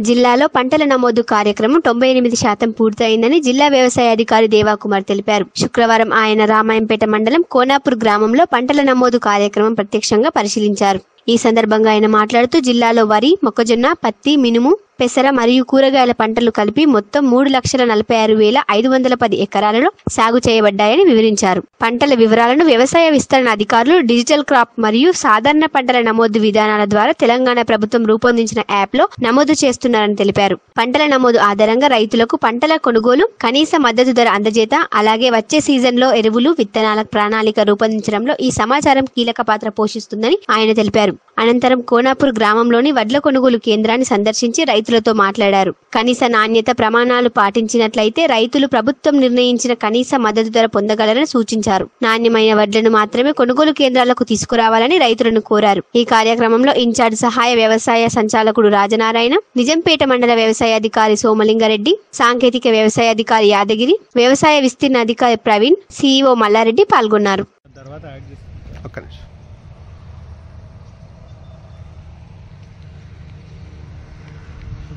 జిల్లాలో పంటల నమోదు కార్యక్రమం 98% పూర్తయిందని జిల్లా వ్యవసాయ అధికారి దేవాకుమార్ తెలిపారు. శుక్రవారం ఆయన రామాయంపేట మండలం కోనాపూర్ గ్రామంలో పంటల నమోదు కార్యక్రమం ప్రత్యక్షంగా పరిశీలించారు. ఈ సందర్భంగా ఆయన మాట్లాడుతూ జిల్లాలో వరి, మొక్కజొన్న, పత్తి, మినుము, పెసర మరియు కూరగాయల పంటలు కలిపి మొత్తం 3,46,510 ఎకరాలలో సాగు చేయబడ్డాయని వివరించారు. పంటల వివరాలను వ్యవసాయ విస్తరణ అధికారులు డిజిటల్ క్రాప్ మరియు సాధారణ పంటల నమోదు విధానాల ద్వారా తెలంగాణ ప్రభుత్వం రూపొందించిన యాప్లో నమోదు చేస్తున్నారని తెలిపారు. పంటల నమోదు ఆధారంగా రైతులకు పంటల కొనుగోలు, కనీస మద్దతు ధర అందజేత, అలాగే వచ్చే సీజన్లో ఎరువులు, విత్తనాల ప్రణాళిక రూపొందించడంలో ఈ సమాచారం కీలక పాత్ర పోషిస్తుందని ఆయన తెలిపారు. అనంతరం కోనాపూర్ గ్రామంలోని వడ్ల కొనుగోలు కేంద్రాన్ని సందర్శించి రైతులతో మాట్లాడారు. కనీస నాణ్యత ప్రమాణాలు పాటించినట్లయితే రైతులు ప్రభుత్వం నిర్ణయించిన కనీస మద్దతు ధర పొందగలరని సూచించారు. నాణ్యమైన వడ్లను మాత్రమే కొనుగోలు కేంద్రాలకు తీసుకురావాలని రైతులను కోరారు. ఈ కార్యక్రమంలో ఇన్ఛార్జ్ సహాయ వ్యవసాయ సంచాలకుడు రాజనారాయణ, నిజంపేట మండల వ్యవసాయ అధికారి సోమలింగారెడ్డి, సాంకేతిక వ్యవసాయ అధికారి యాదగిరి, వ్యవసాయ విస్తీర్ణ అధికారి ప్రవీణ్, సిఇఓ మల్లారెడ్డి పాల్గొన్నారు.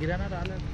గిరానా రాలేదు.